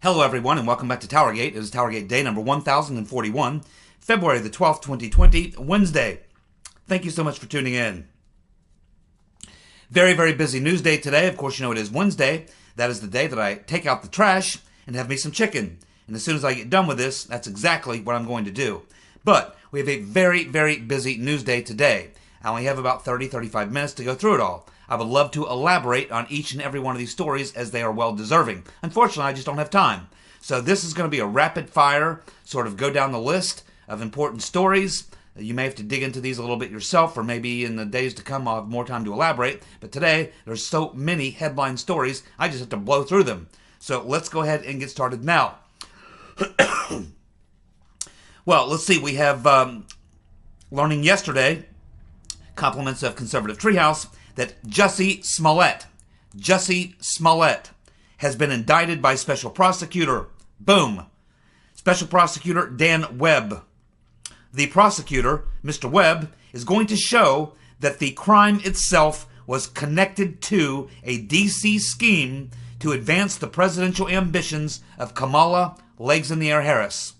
Hello everyone and welcome back to TowerGate. It is TowerGate day number 1041, February the 12th, 2020, Wednesday. Thank you so much for tuning in. Very, very busy news day today. Of course, you know it is Wednesday. That is the day that I take out the trash and have me some chicken. And as soon as I get done with this, that's exactly what I'm going to do. But we have a very, very busy news day today. I only have about 35 minutes to go through it all. I would love to elaborate on each and every one of these stories as they are well deserving. Unfortunately, I just don't have time. So this is going to be a rapid fire, sort of go down the list of important stories. You may have to dig into these a little bit yourself, or maybe in the days to come I'll have more time to elaborate. But today, there's so many headline stories, I just have to blow through them. So let's go ahead and get started now. Well, let's see. We have learning yesterday, compliments of Conservative Treehouse, that Jussie Smollett has been indicted by Special Prosecutor. Boom. Special Prosecutor Dan Webb. The prosecutor, Mr. Webb, is going to show that the crime itself was connected to a D.C. scheme to advance the presidential ambitions of Kamala Legs-in-the-Air Harris,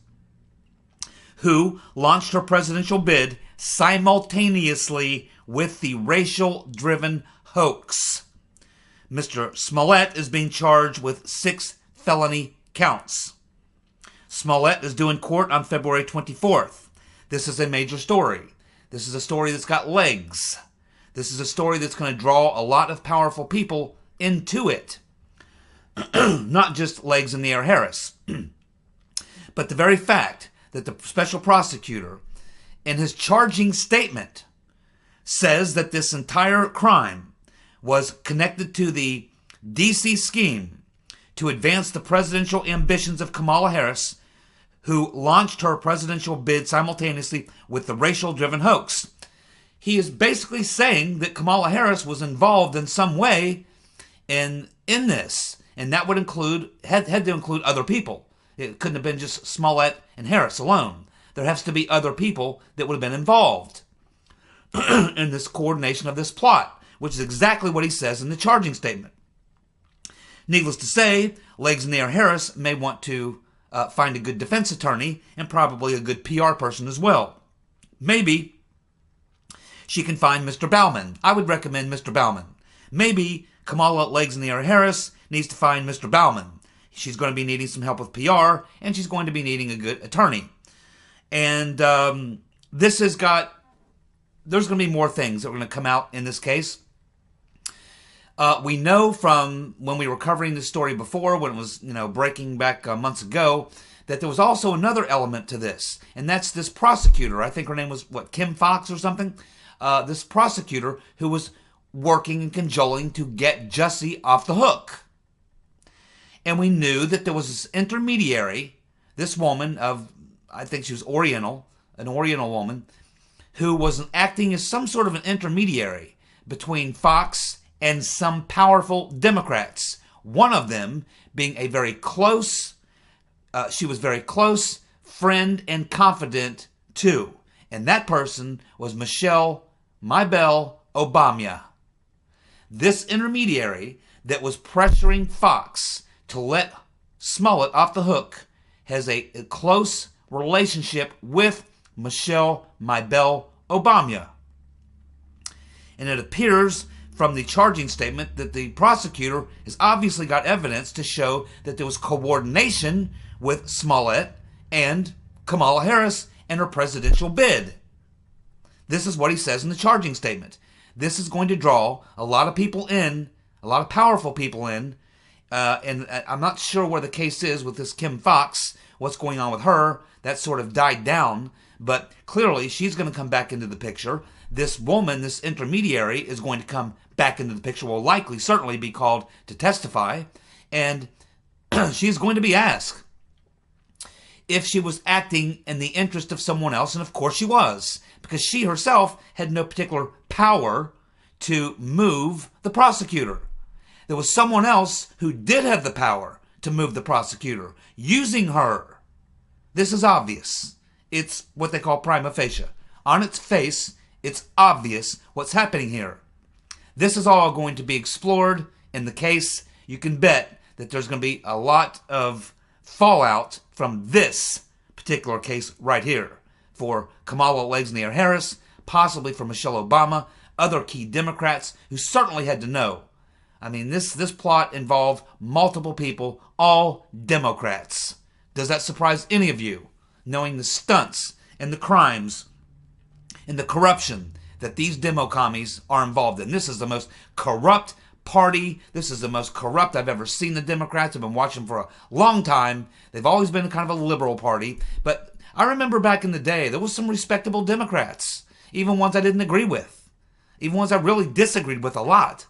who launched her presidential bid simultaneously with the racial-driven hoax. Mr. Smollett is being charged with 6 felony counts. Smollett is due in court on February 24th. This is a major story. This is a story that's got legs. This is a story that's going to draw a lot of powerful people into it. Not just Legs-in-the-Air Harris. But the very fact that the special prosecutor, in his charging statement, says that this entire crime was connected to the D.C. scheme to advance the presidential ambitions of Kamala Harris, who launched her presidential bid simultaneously with the racial-driven hoax. He is basically saying that Kamala Harris was involved in some way in this, and that would include, had to include other people. It couldn't have been just Smollett and Harris alone. There has to be other people that would have been involved in this coordination of this plot, which is exactly what he says in the charging statement. Needless to say, Legs-in-the-Air Harris may want to find a good defense attorney and probably a good PR person as well. Maybe she can find Mr. Bauman. I would recommend Mr. Bauman. Maybe Kamala Legs-in-the-Air Harris needs to find Mr. Bauman. She's going to be needing some help with PR, and she's going to be needing a good attorney. And there's going to be more things that are going to come out in this case. We know from when we were covering this story before, when it was, breaking back months ago, that there was also another element to this. And that's this prosecutor. I think her name was, Kim Fox or something? This prosecutor who was working and cajoling to get Jussie off the hook. And we knew that there was this intermediary, this woman of, I think she was an Oriental woman, who was acting as some sort of an intermediary between Fox and some powerful Democrats. One of them being a very close, she was very close friend and confidant to. And that person was Michelle Obama. This intermediary that was pressuring Fox to let Smollett off the hook has a close relationship with Michelle Obama. And it appears from the charging statement that the prosecutor has obviously got evidence to show that there was coordination with Smollett and Kamala Harris and her presidential bid. This is what he says in the charging statement. This is going to draw a lot of people in, a lot of powerful people in, and I'm not sure where the case is with this Kim Fox, what's going on with her. That sort of died down, but clearly she's going to come back into the picture. This woman, this intermediary, is going to come back into the picture, will likely, certainly be called to testify, and she's going to be asked if she was acting in the interest of someone else, and of course she was, because she herself had no particular power to move the prosecutor. There was someone else who did have the power to move the prosecutor, using her. This is obvious. It's what they call prima facie. On its face, it's obvious what's happening here. This is all going to be explored in the case. You can bet that there's going to be a lot of fallout from this particular case right here for Kamala Legs in the Air Harris, possibly for Michelle Obama, other key Democrats who certainly had to know. I mean, this plot involved multiple people, all Democrats. Does that surprise any of you, knowing the stunts and the crimes and the corruption that these demo commies are involved in? This is the most corrupt party. This is the most corrupt I've ever seen the Democrats. I've been watching for a long time. They've always been kind of a liberal party. But I remember back in the day, there was some respectable Democrats, even ones I didn't agree with, even ones I really disagreed with a lot.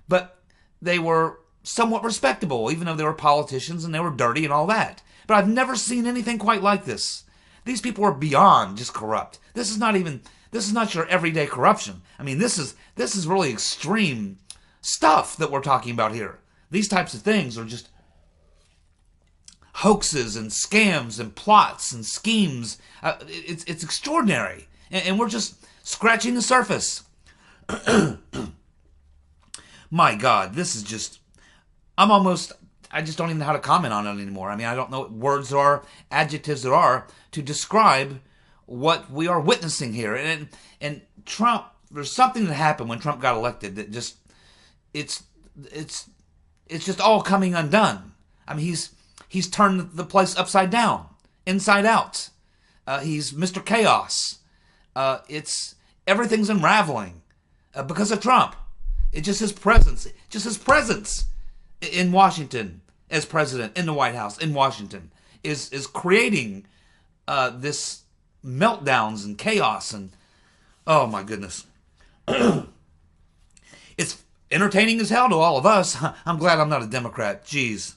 But they were somewhat respectable, even though they were politicians and they were dirty and all that. But I've never seen anything quite like this. These people are beyond just corrupt. This is not your everyday corruption. I mean, this is really extreme stuff that we're talking about here. These types of things are just hoaxes and scams and plots and schemes. It's extraordinary. And we're just scratching the surface. My God, this is just, I just don't even know how to comment on it anymore. I mean, I don't know what words there are, adjectives there are to describe what we are witnessing here. And Trump, there's something that happened when Trump got elected that just, it's just all coming undone. I mean, he's turned the place upside down, inside out. He's Mr. Chaos. Everything's unraveling because of Trump. It's just his presence in Washington as president, in the White House, in Washington, is creating this meltdowns and chaos and, oh my goodness. It's entertaining as hell to all of us. I'm glad I'm not a Democrat. Jeez,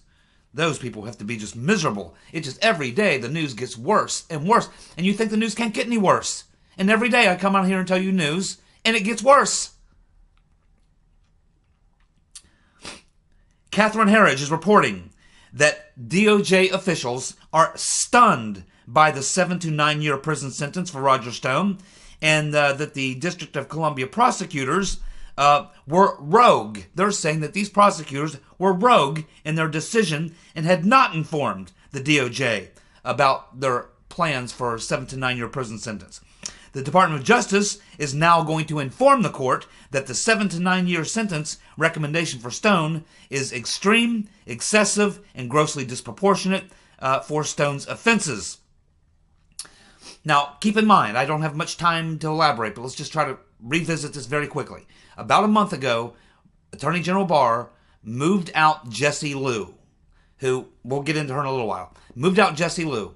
those people have to be just miserable. It's just every day the news gets worse and worse, and you think the news can't get any worse. And every day I come out here and tell you news, and it gets worse. Catherine Herridge is reporting that DOJ officials are stunned by the 7 to 9 year prison sentence for Roger Stone, and that the District of Columbia prosecutors were rogue. They're saying that these prosecutors were rogue in their decision and had not informed the DOJ about their plans for a 7 to 9 year prison sentence. The Department of Justice is now going to inform the court that the 7 to 9 year sentence recommendation for Stone is extreme, excessive, and grossly disproportionate for Stone's offenses. Now, keep in mind, I don't have much time to elaborate, but let's just try to revisit this very quickly. About a month ago, Attorney General Barr moved out Jessie Liu, who, we'll get into her in a little while, moved out Jessie Liu,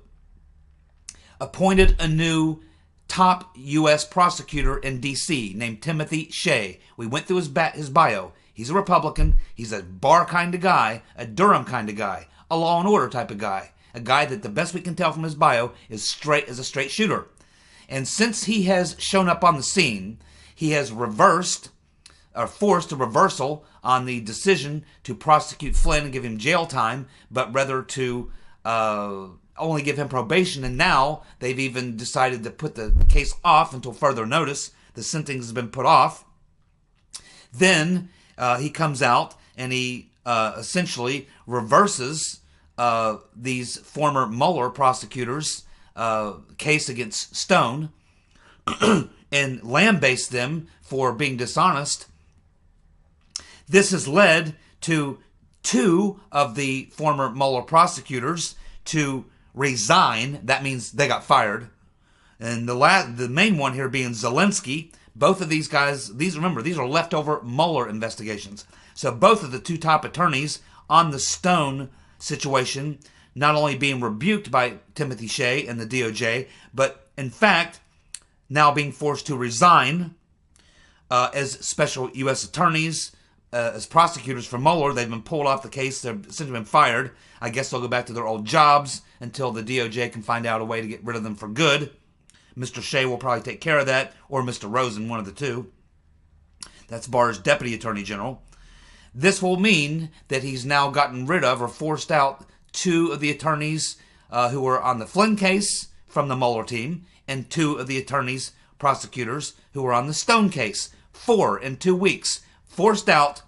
appointed a new top U.S. prosecutor in D.C. named Timothy Shea. We went through his bio. He's a Republican. He's a Barr kind of guy, a Durham kind of guy, a law and order type of guy. A guy that the best we can tell from his bio is a straight shooter. And since he has shown up on the scene, he has forced a reversal on the decision to prosecute Flynn and give him jail time, but rather to only give him probation. And now they've even decided to put the case off until further notice. The sentence has been put off. Then he comes out and he essentially reverses these former Mueller prosecutors' case against Stone and lambastes them for being dishonest. This has led to 2 of the former Mueller prosecutors to resign. That means they got fired. And the main one here being Zelensky. Both of these guys, these are leftover Mueller investigations. So both of the 2 top attorneys on the Stone situation not only being rebuked by Timothy Shea and the DOJ, but in fact now being forced to resign as special U.S. attorneys, as prosecutors for Mueller. They've been pulled off the case. They've essentially been fired. I guess they'll go back to their old jobs until the DOJ can find out a way to get rid of them for good. Mr. Shea will probably take care of that, or Mr. Rosen, one of the 2. That's Barr's Deputy Attorney General. This will mean that he's now gotten rid of or forced out 2 of the attorneys who were on the Flynn case from the Mueller team, and 2 of the attorneys, prosecutors, who were on the Stone case. 4 in 2 weeks. Forced out.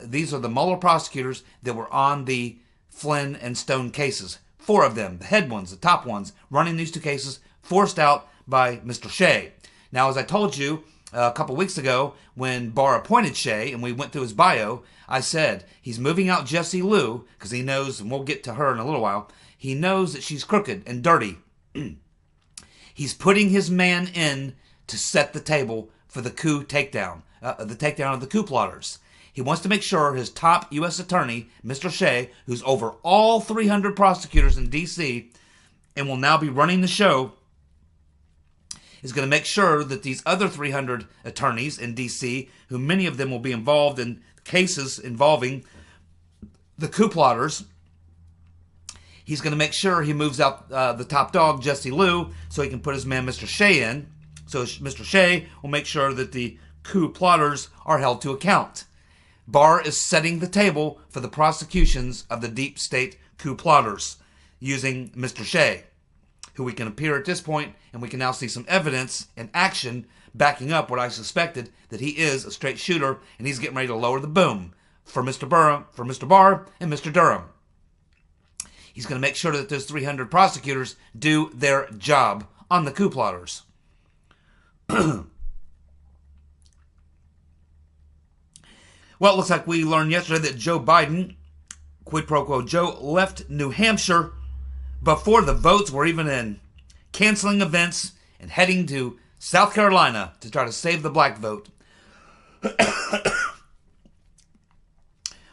These are the Mueller prosecutors that were on the Flynn and Stone cases. 4 of them, the head ones, the top ones, running these 2 cases, forced out by Mr. Shea. Now, as I told you a couple weeks ago, when Barr appointed Shea and we went through his bio, I said he's moving out Jessie Lou because he knows, and we'll get to her in a little while, he knows that she's crooked and dirty. He's putting his man in to set the table for the coup takedown, the takedown of the coup plotters. He wants to make sure his top U.S. attorney, Mr. Shea, who's over all 300 prosecutors in D.C. and will now be running the show, is going to make sure that these other 300 attorneys in D.C., who many of them will be involved in cases involving the coup plotters, he's going to make sure he moves out the top dog, Jessie Lou, so he can put his man, Mr. Shea, in. So Mr. Shea will make sure that the coup plotters are held to account. Barr is setting the table for the prosecutions of the deep state coup plotters using Mr. Shea, who we can appear at this point, and we can now see some evidence and action backing up what I suspected, that he is a straight shooter, and he's getting ready to lower the boom for Mr. Barr and Mr. Durham. He's going to make sure that those 300 prosecutors do their job on the coup plotters. Well, it looks like we learned yesterday that Joe Biden, quid pro quo Joe, left New Hampshire before the votes were even in, canceling events and heading to South Carolina to try to save the black vote.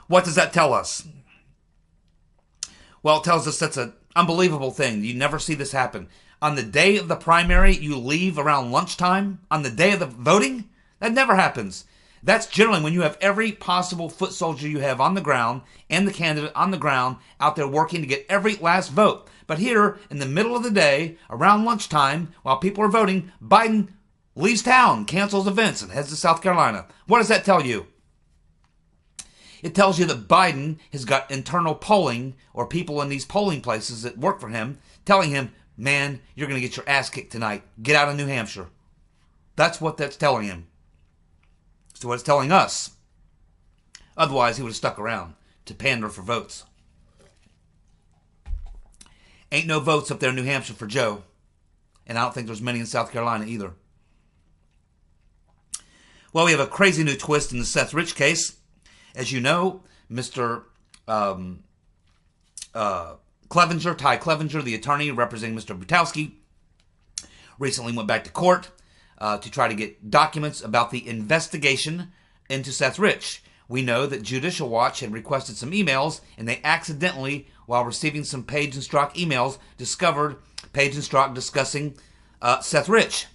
What does that tell us? Well, it tells us that's an unbelievable thing. You never see this happen. On the day of the primary, you leave around lunchtime. On the day of the voting, that never happens. That's generally when you have every possible foot soldier you have on the ground and the candidate on the ground out there working to get every last vote. But here, in the middle of the day, around lunchtime, while people are voting, Biden leaves town, cancels events, and heads to South Carolina. What does that tell you? It tells you that Biden has got internal polling, or people in these polling places that work for him, telling him, man, you're going to get your ass kicked tonight. Get out of New Hampshire. That's what that's telling him. So what it's telling us. Otherwise, he would have stuck around to pander for votes. Ain't no votes up there in New Hampshire for Joe. And I don't think there's many in South Carolina either. Well, we have a crazy new twist in the Seth Rich case. As you know, Mr. Ty Clevenger, the attorney representing Mr. Butowski, recently went back to court to try to get documents about the investigation into Seth Rich. We know that Judicial Watch had requested some emails, and they accidentally, while receiving some Page and Strzok emails, discovered Page and Strzok discussing Seth Rich.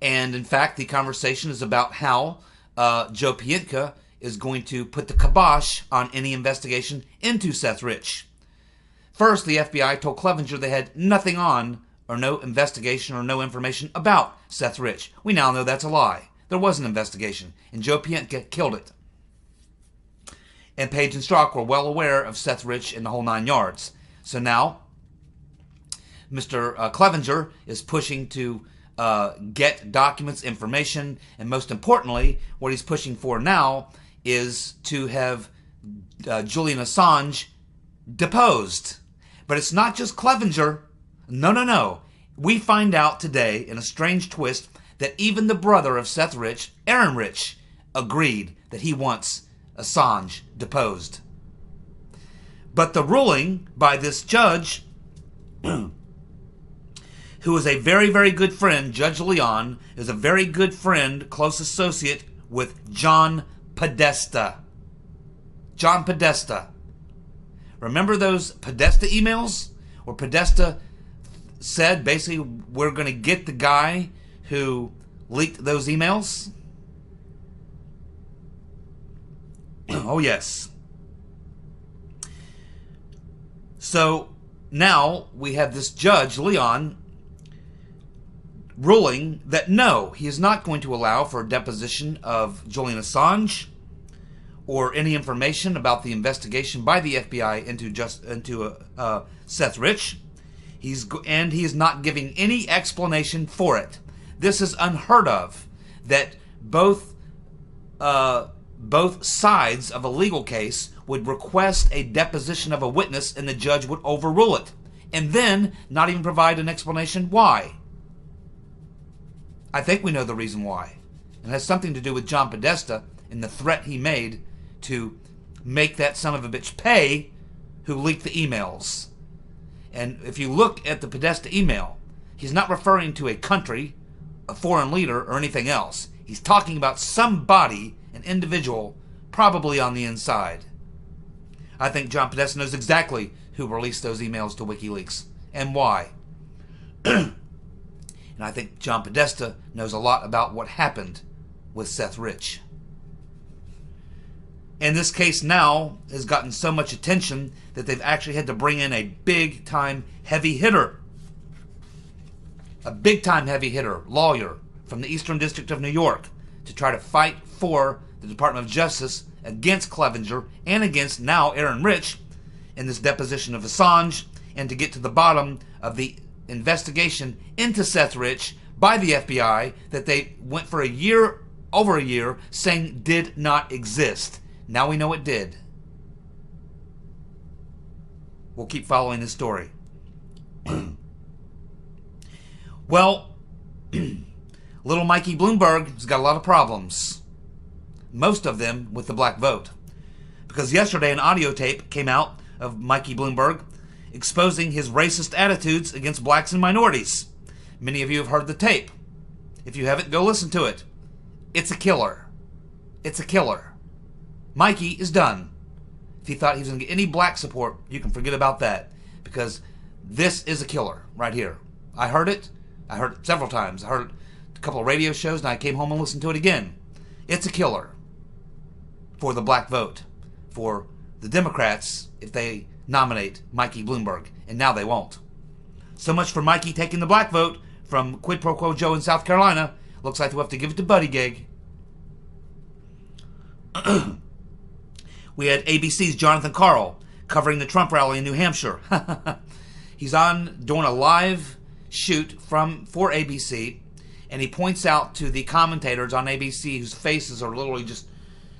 And in fact, the conversation is about how Joe Pientka is going to put the kibosh on any investigation into Seth Rich. First, the FBI told Clevenger they had nothing on, or no investigation or no information about Seth Rich. We now know that's a lie. There was an investigation, and Joe Pientka killed it. And Page and Strzok were well aware of Seth Rich and the whole 9 yards. So now, Mr. Clevenger is pushing to get documents, information, and most importantly, what he's pushing for now is to have Julian Assange deposed. But it's not just Clevenger. No. We find out today, in a strange twist, that even the brother of Seth Rich, Aaron Rich, agreed that he wants Assange deposed. But the ruling by this judge, who is a very, very good friend, Judge Leon, is a very good friend, close associate with John Podesta. John Podesta. Remember those Podesta emails? Where Podesta said, basically, we're going to get the guy who leaked those emails? Oh, yes. So, now we have this Judge Leon ruling that no, he is not going to allow for a deposition of Julian Assange or any information about the investigation by the FBI into Seth Rich. He is not giving any explanation for it. This is unheard of, that both sides of a legal case would request a deposition of a witness and the judge would overrule it, and then not even provide an explanation why. I think we know the reason why. It has something to do with John Podesta and the threat he made to make that son of a bitch pay who leaked the emails. And if you look at the Podesta email, he's not referring to a country, a foreign leader, or anything else. He's talking about somebody, an individual, probably on the inside. I think John Podesta knows exactly who released those emails to WikiLeaks and why. And I think John Podesta knows a lot about what happened with Seth Rich. And this case now has gotten so much attention that they've actually had to bring in a big-time heavy hitter. A big-time heavy hitter, lawyer from the Eastern District of New York to try to fight for the Department of Justice against Clevenger and against now Aaron Rich in this deposition of Assange, and to get to the bottom of the investigation into Seth Rich by the FBI that they went for over a year saying did not exist. Now we know it did. We'll keep following this story. Well, little Mikey Bloomberg has got a lot of problems. Most of them with the black vote. Because yesterday an audio tape came out of Mikey Bloomberg exposing his racist attitudes against blacks and minorities. Many of you have heard the tape. If you haven't, go listen to it. It's a killer. It's a killer. Mikey is done. If he thought he was going to get any black support, you can forget about that. Because this is a killer right here. I heard it. I heard it several times. I heard it a couple of radio shows, and I came home and listened to it again. It's a killer for the black vote. For the Democrats, if they nominate Mikey Bloomberg. And now they won't. So much for Mikey taking the black vote from Quid Pro Quo Joe in South Carolina. Looks like we'll have to give it to Buddy Gig. We had ABC's Jonathan Karl covering the Trump rally in New Hampshire. He's on doing a live shoot for ABC, and he points out to the commentators on ABC whose faces are literally just,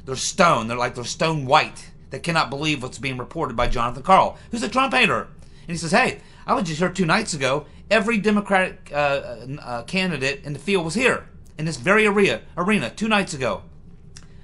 they're stone. They're stone white. They cannot believe what's being reported by Jonathan Karl, who's a Trump hater. And he says, hey, I was just here 2 nights ago. Every Democratic candidate in the field was here in this very arena 2 nights ago.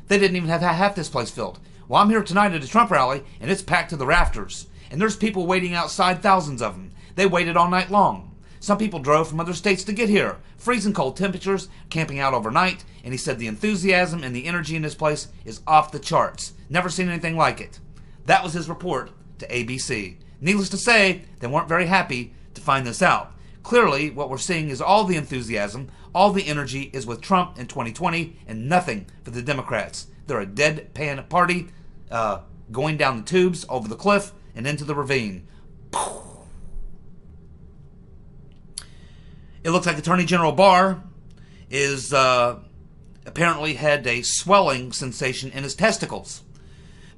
They didn't even have half this place filled. Well, I'm here tonight at a Trump rally, and it's packed to the rafters. And there's people waiting outside, thousands of them. They waited all night long. Some people drove from other states to get here. Freezing cold temperatures, camping out overnight. And he said the enthusiasm and the energy in this place is off the charts. Never seen anything like it. That was his report to ABC. Needless to say, they weren't very happy to find this out. Clearly, what we're seeing is all the enthusiasm, all the energy is with Trump in 2020 and nothing for the Democrats. They're a deadpan party going down the tubes, over the cliff, and into the ravine. It looks like Attorney General Barr is apparently had a swelling sensation in his testicles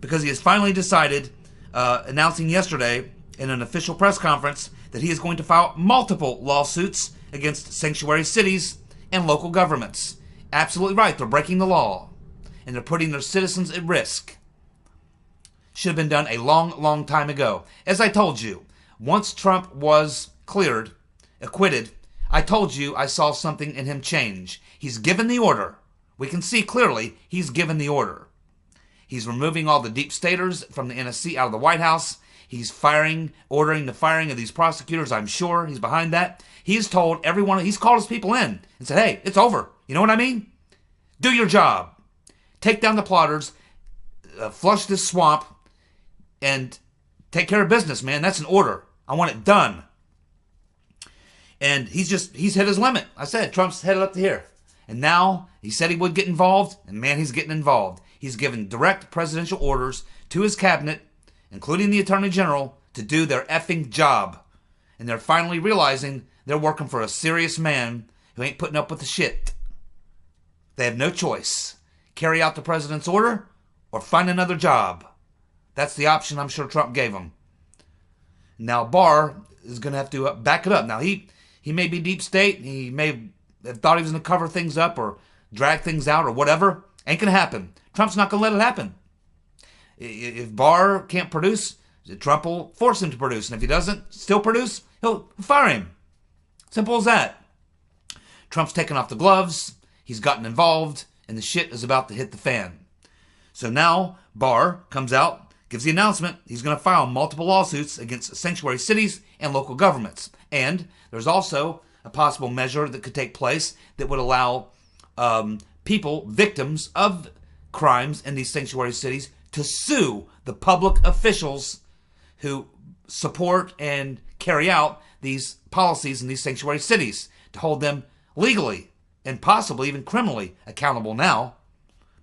because he has finally decided, announcing yesterday in an official press conference, that he is going to file multiple lawsuits against sanctuary cities and local governments. Absolutely right. They're breaking the law, and they're putting their citizens at risk. Should have been done a long, long time ago. As I told you, once Trump was acquitted, I told you I saw something in him change. He's given the order. We can see clearly he's given the order. He's removing all the deep staters from the NSC out of the White House. He's ordering the firing of these prosecutors. I'm sure he's behind that. He's told everyone, he's called his people in and said, hey, it's over. You know what I mean? Do your job. Take down the plotters, flush this swamp, and take care of business, man. That's an order. I want it done. And he's hit his limit. I said, Trump's headed up to here. And now, he said he would get involved, and man, he's getting involved. He's given direct presidential orders to his cabinet, including the Attorney General, to do their effing job. And they're finally realizing they're working for a serious man who ain't putting up with the shit. They have no choice. Carry out the president's order or find another job. That's the option I'm sure Trump gave them. Now Barr is going to have to back it up. Now he may be deep state. He may have thought he was going to cover things up or drag things out or whatever. Ain't going to happen. Trump's not going to let it happen. If Barr can't produce, Trump will force him to produce. And if he doesn't still produce, he'll fire him. Simple as that. Trump's taken off the gloves. He's gotten involved. And the shit is about to hit the fan. So now Barr comes out, gives the announcement he's going to file multiple lawsuits against sanctuary cities and local governments. And there's also a possible measure that could take place that would allow people, victims of crimes in these sanctuary cities, to sue the public officials who support and carry out these policies in these sanctuary cities, to hold them legally and possibly even criminally accountable now.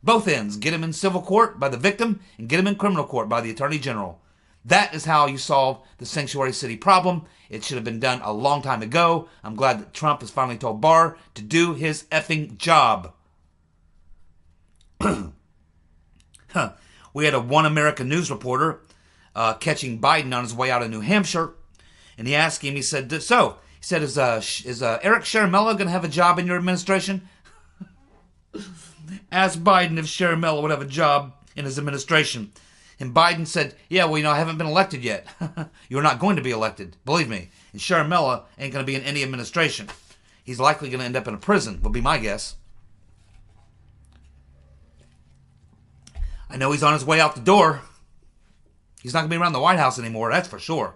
Both ends. Get them in civil court by the victim and get them in criminal court by the attorney general. That is how you solve the sanctuary city problem. It should have been done a long time ago. I'm glad that Trump has finally told Barr to do his effing job. We had a One America News reporter catching Biden on his way out of New Hampshire. And he asked him, he said, is Eric Shermella going to have a job in your administration? Asked Biden if Shermella would have a job in his administration. And Biden said, yeah, well, I haven't been elected yet. You're not going to be elected, believe me. And Shermella ain't going to be in any administration. He's likely going to end up in a prison, would be my guess. I know he's on his way out the door. He's not going to be around the White House anymore, that's for sure.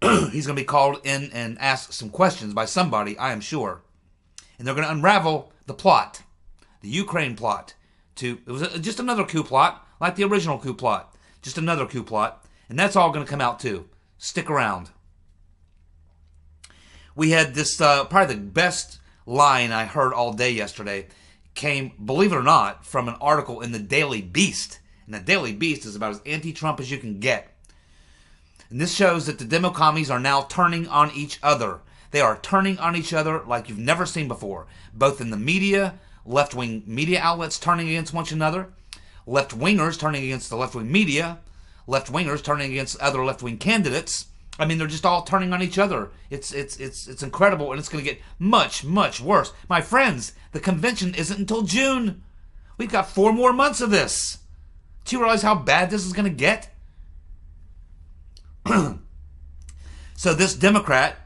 He's going to be called in and asked some questions by somebody, I am sure. And they're going to unravel the plot, the Ukraine plot. It was just another coup plot, like the original coup plot. Just another coup plot. And that's all going to come out too. Stick around. We had this, probably the best line I heard all day yesterday, came, believe it or not, from an article in the Daily Beast. And the Daily Beast is about as anti-Trump as you can get. And this shows that the Demo-commies are now turning on each other. They are turning on each other like you've never seen before. Both in the media, left-wing media outlets turning against one another, left-wingers turning against the left-wing media, left-wingers turning against other left-wing candidates. I mean, they're just all turning on each other. It's incredible, and it's going to get much, much worse. My friends, the convention isn't until June. We've got 4 more months of this. Do you realize how bad this is going to get? So this Democrat,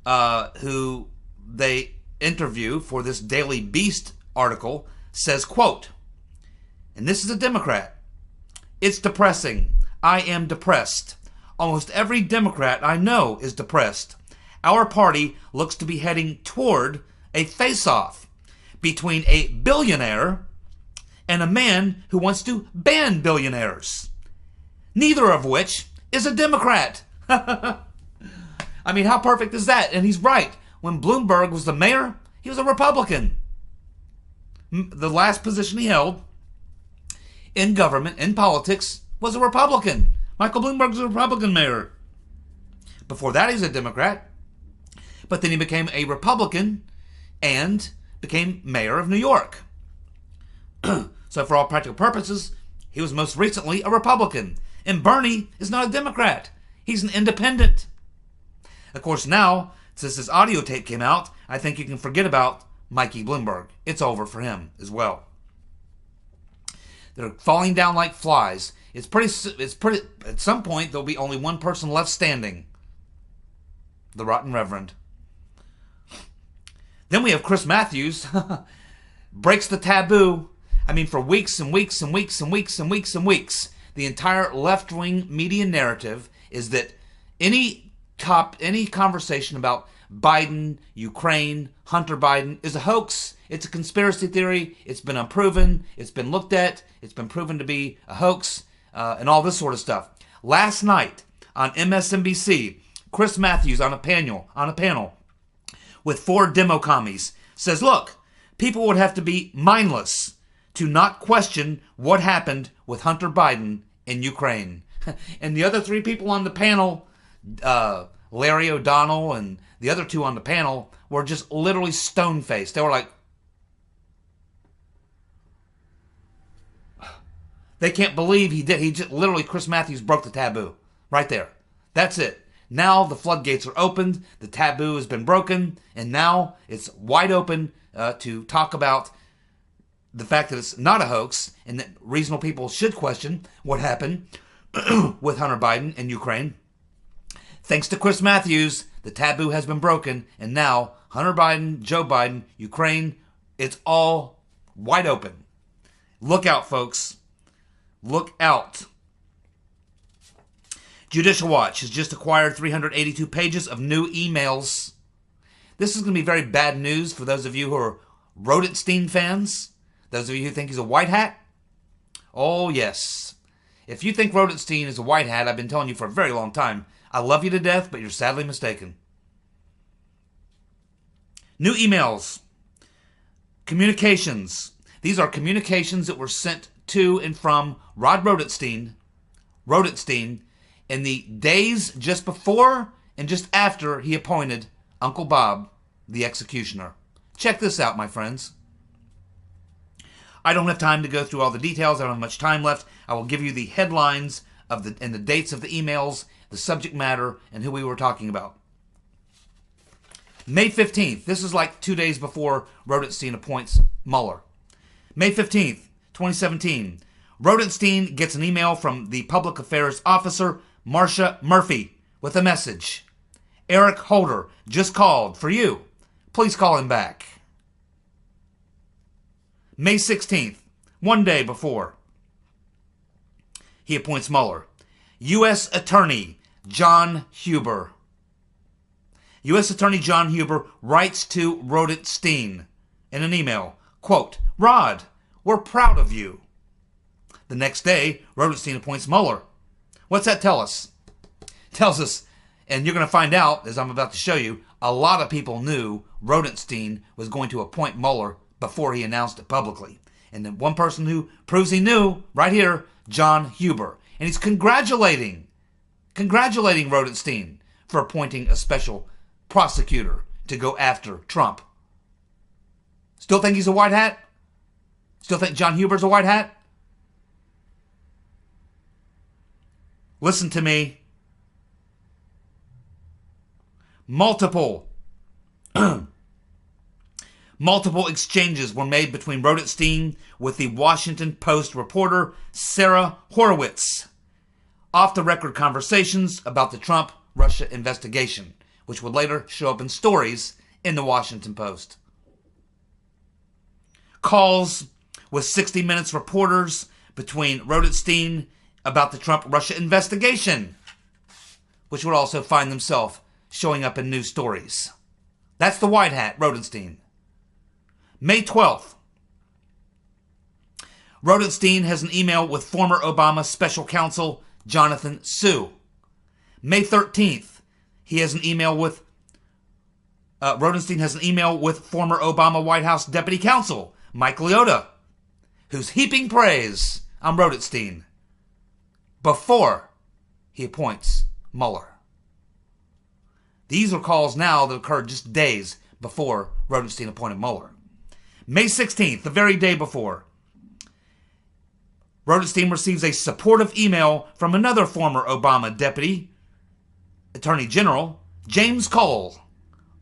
who they interview for this Daily Beast article, says, quote, and this is a Democrat, "It's depressing. I am depressed. Almost every Democrat I know is depressed. Our party looks to be heading toward a face-off between a billionaire and a man who wants to ban billionaires, neither of which is a Democrat." I mean, how perfect is that? And he's right. When Bloomberg was the mayor, he was a Republican. The last position he held in government, in politics, was a Republican. Michael Bloomberg was a Republican mayor. Before that, he was a Democrat. But then he became a Republican and became mayor of New York. So for all practical purposes, he was most recently a Republican. And Bernie is not a Democrat. He's an independent. Of course, now, since this audio tape came out, I think you can forget about Mikey Bloomberg. It's over for him as well. They're falling down like flies. It's pretty, at some point, there'll be only one person left standing. The Rotten Reverend. Then we have Chris Matthews. Breaks the taboo. I mean, for weeks and weeks and weeks and weeks and weeks and weeks, the entire left-wing media narrative is that any conversation about Biden, Ukraine, Hunter Biden is a hoax. It's a conspiracy theory. It's been unproven. It's been looked at. It's been proven to be a hoax, and all this sort of stuff. Last night on MSNBC, Chris Matthews on a panel with 4 Demo-commies says, look, people would have to be mindless to not question what happened with Hunter Biden in Ukraine. And the other 3 people on the panel, Larry O'Donnell and the other 2 on the panel, were just literally stone-faced. They were like, they can't believe he did. He just literally, Chris Matthews broke the taboo right there. That's it. Now the floodgates are opened. The taboo has been broken. And now it's wide open to talk about the fact that it's not a hoax and that reasonable people should question what happened with Hunter Biden and Ukraine. Thanks to Chris Matthews, the taboo has been broken, and now Hunter Biden, Joe Biden, Ukraine, it's all wide open. Look out, folks. Look out. Judicial Watch has just acquired 382 pages of new emails. This is going to be very bad news for those of you who are Rodenstein fans. Those of you who think he's a white hat. Oh, yes. If you think Rodenstein is a white hat, I've been telling you for a very long time, I love you to death, but you're sadly mistaken. New emails. Communications. These are communications that were sent to and from Rod Rodenstein in the days just before and just after he appointed Uncle Bob, the executioner. Check this out, my friends. I don't have time to go through all the details. I don't have much time left. I will give you the headlines and the dates of the emails, the subject matter, and who we were talking about. May 15th. This is like 2 days before Rodenstein appoints Mueller. May 15th, 2017. Rodenstein gets an email from the public affairs officer, Marcia Murphy, with a message. Eric Holder just called for you. Please call him back. May 16th, 1 day before he appoints Mueller. U.S. Attorney John Huber. U.S. Attorney John Huber writes to Rodenstein in an email, quote, Rod, we're proud of you. The next day, Rodenstein appoints Mueller. What's that tell us? Tells us, and you're going to find out, as I'm about to show you, a lot of people knew Rodenstein was going to appoint Mueller before he announced it publicly. And then one person who proves he knew, right here, John Huber. And he's congratulating Rodenstein for appointing a special prosecutor to go after Trump. Still think he's a white hat? Still think John Huber's a white hat? Listen to me. Multiple exchanges were made between Rodenstein with the Washington Post reporter Sarah Horowitz. Off-the-record conversations about the Trump-Russia investigation, which would later show up in stories in the Washington Post. Calls with 60 Minutes reporters between Rodenstein about the Trump-Russia investigation, which would also find themselves showing up in news stories. That's the white hat, Rodenstein. May 12th. Rodenstein has an email with former Obama special counsel Jonathan Sue. May 13th, he has an email with Rodenstein has an email with former Obama White House deputy counsel Mike Liotta, who's heaping praise on Rodenstein before he appoints Mueller. These are calls now that occurred just days before Rodenstein appointed Mueller. May 16th, the very day before, Rodenstein receives a supportive email from another former Obama deputy attorney general, James Cole.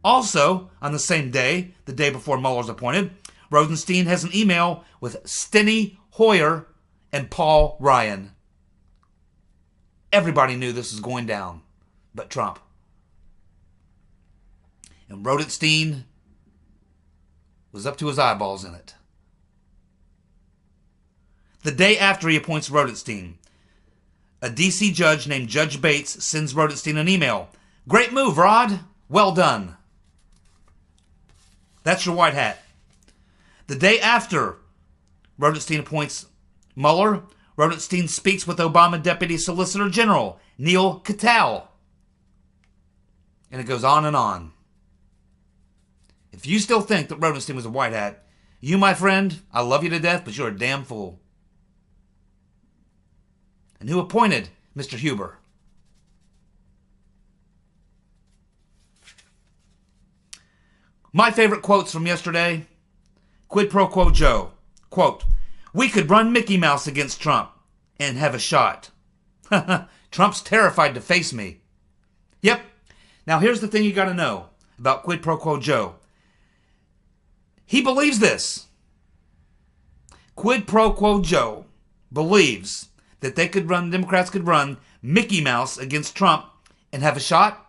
Also, on the same day, the day before Mueller's appointed, Rodenstein has an email with Steny Hoyer and Paul Ryan. Everybody knew this was going down, but Trump. And Rodenstein was up to his eyeballs in it. The day after he appoints Rodenstein, a D.C. judge named Judge Bates sends Rodenstein an email. Great move, Rod. Well done. That's your white hat. The day after Rodenstein appoints Mueller, Rodenstein speaks with Obama Deputy Solicitor General Neil Katyal. And it goes on and on. If you still think that Rodenstein was a white hat, you, my friend, I love you to death, but you're a damn fool. And who appointed Mr. Huber? My favorite quotes from yesterday, quid pro quo Joe. Quote, we could run Mickey Mouse against Trump and have a shot. Trump's terrified to face me. Yep. Now here's the thing you got to know about quid pro quo Joe. He believes this. Quid pro quo Joe believes that Democrats could run Mickey Mouse against Trump and have a shot.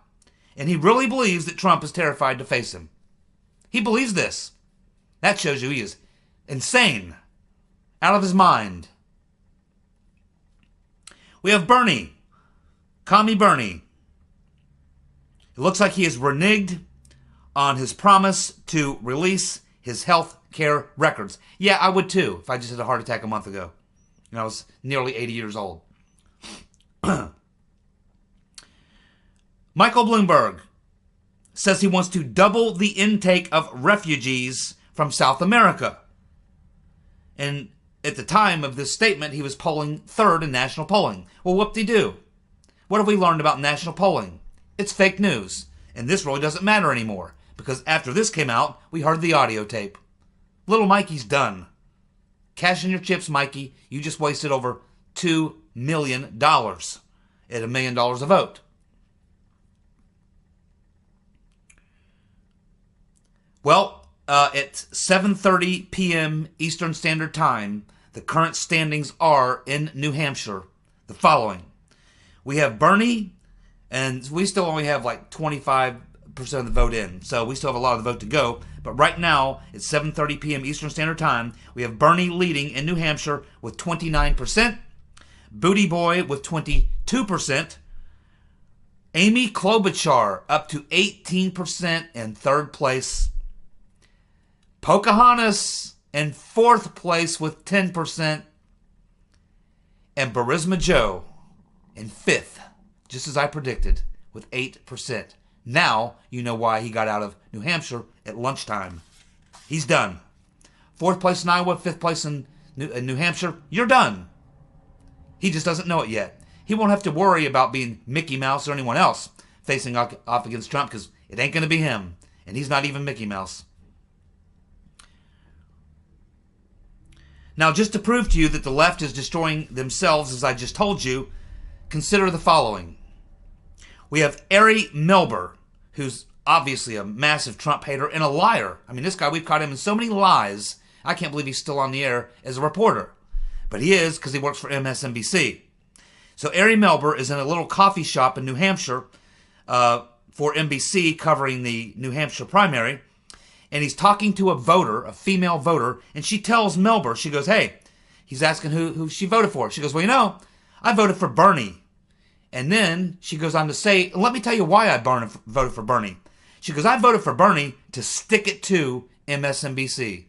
And he really believes that Trump is terrified to face him. He believes this. That shows you he is insane, out of his mind. We have Bernie, Commie Bernie. It looks like he has reneged on his promise to release his health care records. Yeah, I would too if I just had a heart attack a month ago. And I was nearly 80 years old. Michael Bloomberg says he wants to double the intake of refugees from South America. And at the time of this statement, he was polling third in national polling. Well, whoop-de-doo. What have we learned about national polling? It's fake news. And this really doesn't matter anymore. Because after this came out, we heard the audio tape. Little Mikey's done. Cash in your chips, Mikey. You just wasted over $2 million at $1 million a vote. Well, at 7:30 p.m. Eastern Standard Time, the current standings are in New Hampshire the following. We have Bernie, and we still only have like 25% of the vote in, so we still have a lot of the vote to go. But right now, at 7:30 p.m. Eastern Standard Time, we have Bernie leading in New Hampshire with 29%, Booty Boy with 22%, Amy Klobuchar up to 18% in third place, Pocahontas in fourth place with 10%, and Burisma Joe in fifth, just as I predicted, with 8%. Now you know why he got out of New Hampshire at lunchtime. He's done. Fourth place in Iowa, fifth place in New Hampshire. You're done. He just doesn't know it yet. He won't have to worry about being Mickey Mouse or anyone else facing off against Trump because it ain't going to be him. And he's not even Mickey Mouse. Now, just to prove to you that the left is destroying themselves, as I just told you, consider the following. We have Ari Melber, who's obviously a massive Trump hater and a liar. I mean, this guy, we've caught him in so many lies, I can't believe he's still on the air as a reporter. But he is, because he works for MSNBC. So Ari Melber is in a little coffee shop in New Hampshire for NBC covering the New Hampshire primary. And he's talking to a voter, a female voter, and she tells Melber, she goes, hey, he's asking who she voted for. She goes, well, you know, I voted for Bernie. And then she goes on to say, let me tell you why I voted for Bernie. She goes, I voted for Bernie to stick it to MSNBC.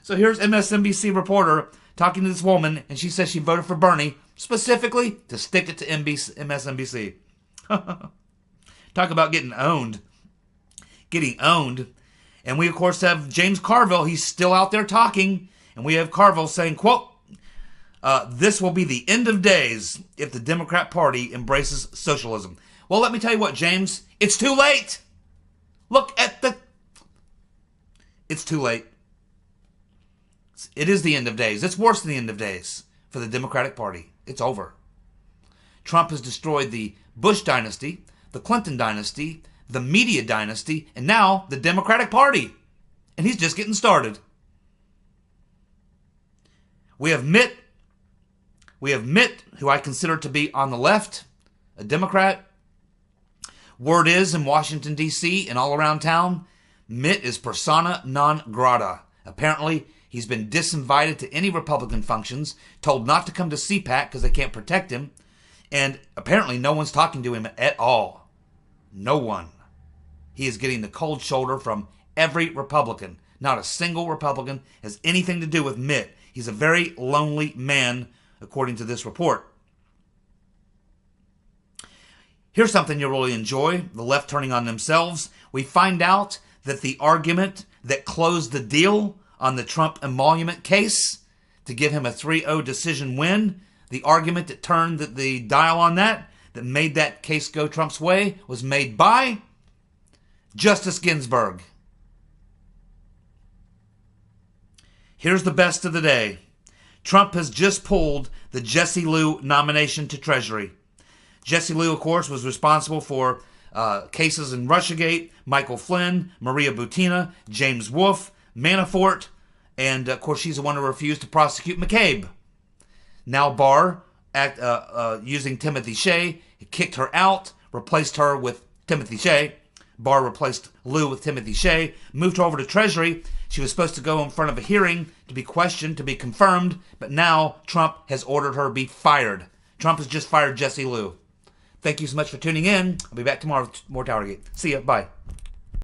So here's MSNBC reporter talking to this woman, and she says she voted for Bernie specifically to stick it to MSNBC. Talk about getting owned. Getting owned. And we, of course, have James Carville. He's still out there talking. And we have Carville saying, quote, this will be the end of days if the Democrat Party embraces socialism. Well, let me tell you what, James. It's too late. Look at the... It's too late. It is the end of days. It's worse than the end of days for the Democratic Party. It's over. Trump has destroyed the Bush dynasty, the Clinton dynasty, the media dynasty, and now the Democratic Party. And he's just getting started. We have Mitt, who I consider to be on the left, a Democrat. Word is in Washington, D.C. and all around town, Mitt is persona non grata. Apparently, he's been disinvited to any Republican functions, told not to come to CPAC because they can't protect him, and apparently no one's talking to him at all. No one. He is getting the cold shoulder from every Republican. Not a single Republican has anything to do with Mitt. He's a very lonely man, according to this report. Here's something you'll really enjoy, the left turning on themselves. We find out that the argument that closed the deal on the Trump emolument case to give him a 3-0 decision win, the argument that turned the dial on that made that case go Trump's way, was made by Justice Ginsburg. Here's the best of the day. Trump has just pulled the Jesse Liu nomination to Treasury. Jesse Liu, of course, was responsible for cases in Russiagate, Michael Flynn, Maria Butina, James Wolfe, Manafort, And, of course, she's the one who refused to prosecute McCabe. Now Barr, using Timothy Shea, kicked her out, replaced her with Timothy Shea. Barr replaced Lou with Timothy Shea, moved her over to Treasury. She was supposed to go in front of a hearing to be questioned, to be confirmed, but now Trump has ordered her to be fired. Trump has just fired Jessie Lou. Thank you so much for tuning in. I'll be back tomorrow with more TowerGate. See ya. Bye.